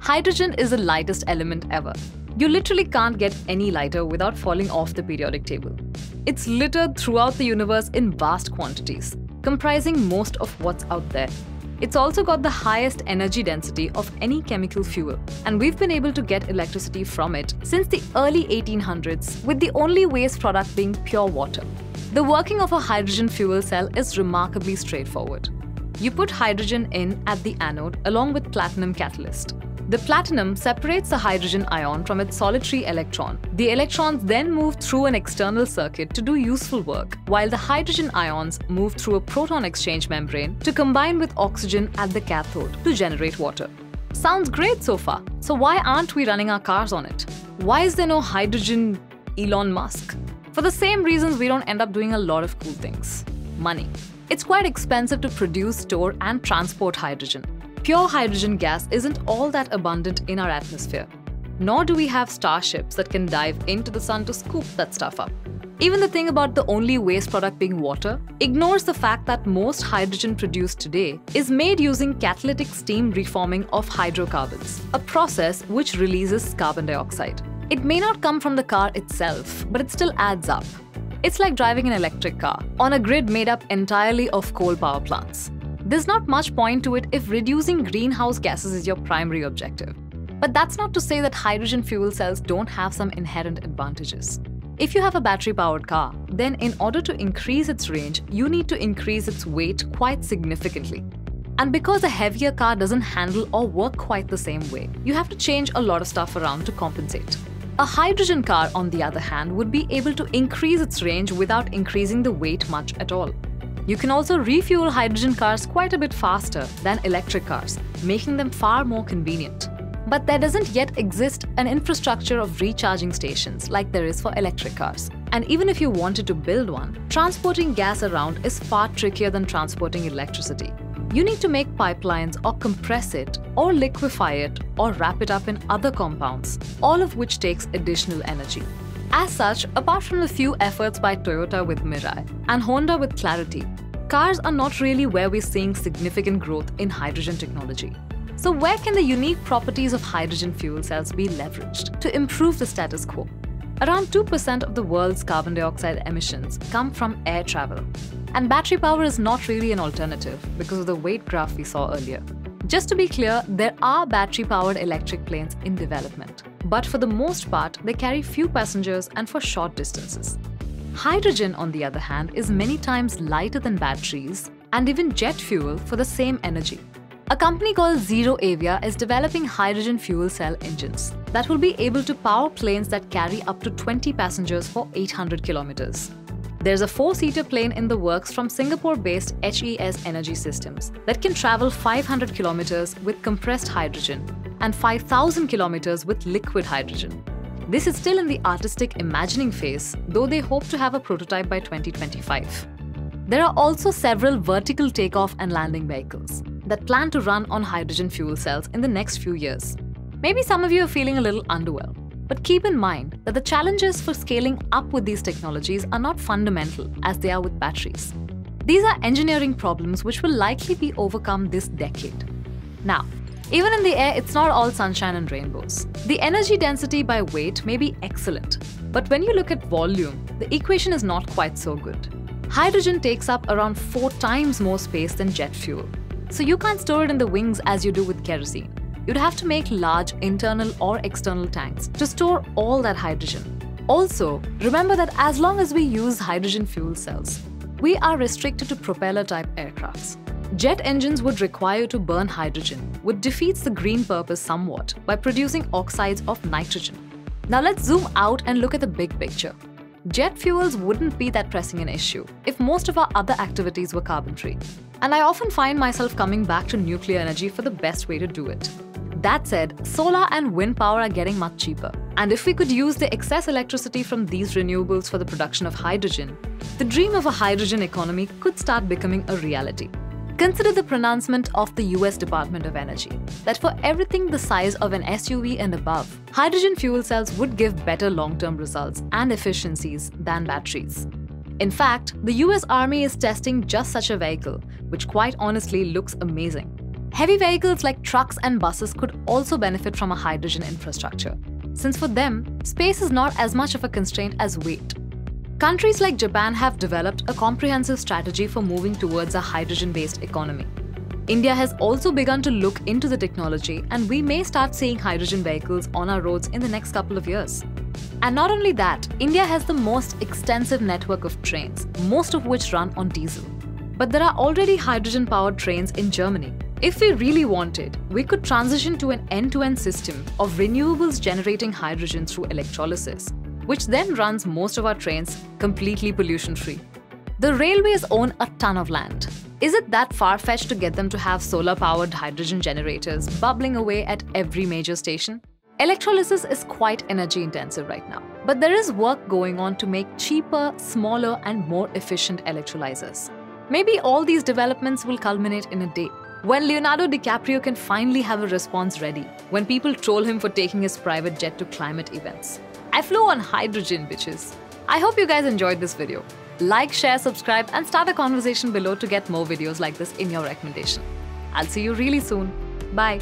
Hydrogen is the lightest element ever. You literally can't get any lighter without falling off the periodic table. It's littered throughout the universe in vast quantities, comprising most of what's out there. It's also got the highest energy density of any chemical fuel, and we've been able to get electricity from it since the early 1800s, with the only waste product being pure water. The working of a hydrogen fuel cell is remarkably straightforward. You put hydrogen in at the anode along with platinum catalyst. The platinum separates the hydrogen ion from its solitary electron. The electrons then move through an external circuit to do useful work, while the hydrogen ions move through a proton exchange membrane to combine with oxygen at the cathode to generate water. Sounds great so far. So why aren't we running our cars on it? Why is there no hydrogen Elon Musk? For the same reasons we don't end up doing a lot of cool things. Money. It's quite expensive to produce, store, and transport hydrogen. Pure hydrogen gas isn't all that abundant in our atmosphere. Nor do we have starships that can dive into the sun to scoop that stuff up. Even the thing about the only waste product being water ignores the fact that most hydrogen produced today is made using catalytic steam reforming of hydrocarbons, a process which releases carbon dioxide. It may not come from the car itself, but it still adds up. It's like driving an electric car on a grid made up entirely of coal power plants. There's not much point to it if reducing greenhouse gases is your primary objective. But that's not to say that hydrogen fuel cells don't have some inherent advantages. If you have a battery-powered car, then in order to increase its range, you need to increase its weight quite significantly. And because a heavier car doesn't handle or work quite the same way, you have to change a lot of stuff around to compensate. A hydrogen car, on the other hand, would be able to increase its range without increasing the weight much at all. You can also refuel hydrogen cars quite a bit faster than electric cars, making them far more convenient. But there doesn't yet exist an infrastructure of recharging stations like there is for electric cars. And even if you wanted to build one, transporting gas around is far trickier than transporting electricity. You need to make pipelines or compress it or liquefy it or wrap it up in other compounds, all of which takes additional energy. As such, apart from the few efforts by Toyota with Mirai and Honda with Clarity, cars are not really where we're seeing significant growth in hydrogen technology. So where can the unique properties of hydrogen fuel cells be leveraged to improve the status quo? Around 2% of the world's carbon dioxide emissions come from air travel. And battery power is not really an alternative because of the weight graph we saw earlier. Just to be clear, there are battery-powered electric planes in development. But for the most part, they carry few passengers and for short distances. Hydrogen, on the other hand, is many times lighter than batteries and even jet fuel for the same energy. A company called ZeroAvia is developing hydrogen fuel cell engines that will be able to power planes that carry up to 20 passengers for 800 kilometers. There's a 4-seater plane in the works from Singapore-based HES Energy Systems that can travel 500 kilometers with compressed hydrogen and 5,000 kilometers with liquid hydrogen. This is still in the artistic imagining phase, though they hope to have a prototype by 2025. There are also several vertical takeoff and landing vehicles that plan to run on hydrogen fuel cells in the next few years. Maybe some of you are feeling a little underwhelmed, but keep in mind that the challenges for scaling up with these technologies are not fundamental as they are with batteries. These are engineering problems which will likely be overcome this decade. Now, even in the air, it's not all sunshine and rainbows. The energy density by weight may be excellent, but when you look at volume, the equation is not quite so good. Hydrogen takes up around 4 times more space than jet fuel, so you can't store it in the wings as you do with kerosene. You'd have to make large internal or external tanks to store all that hydrogen. Also, remember that as long as we use hydrogen fuel cells, we are restricted to propeller-type aircrafts. Jet engines would require you to burn hydrogen, which defeats the green purpose somewhat by producing oxides of nitrogen. Now let's zoom out and look at the big picture. Jet fuels wouldn't be that pressing an issue if most of our other activities were carbon-free. And I often find myself coming back to nuclear energy for the best way to do it. That said, solar and wind power are getting much cheaper. And if we could use the excess electricity from these renewables for the production of hydrogen, the dream of a hydrogen economy could start becoming a reality. Consider the pronouncement of the US Department of Energy that for everything the size of an SUV and above, hydrogen fuel cells would give better long-term results and efficiencies than batteries. In fact, the US Army is testing just such a vehicle, which quite honestly looks amazing. Heavy vehicles like trucks and buses could also benefit from a hydrogen infrastructure, since for them, space is not as much of a constraint as weight. Countries like Japan have developed a comprehensive strategy for moving towards a hydrogen-based economy. India has also begun to look into the technology, and we may start seeing hydrogen vehicles on our roads in the next couple of years. And not only that, India has the most extensive network of trains, most of which run on diesel. But there are already hydrogen-powered trains in Germany. If we really wanted, we could transition to an end-to-end system of renewables generating hydrogen through electrolysis, which then runs most of our trains completely pollution-free. The railways own a ton of land. Is it that far-fetched to get them to have solar-powered hydrogen generators bubbling away at every major station? Electrolysis is quite energy-intensive right now, but there is work going on to make cheaper, smaller, and more efficient electrolyzers. Maybe all these developments will culminate in a day, when Leonardo DiCaprio can finally have a response ready, when people troll him for taking his private jet to climate events. I flew on hydrogen, bitches. I hope you guys enjoyed this video. Like, share, subscribe, and start a conversation below to get more videos like this in your recommendation. I'll see you really soon. Bye.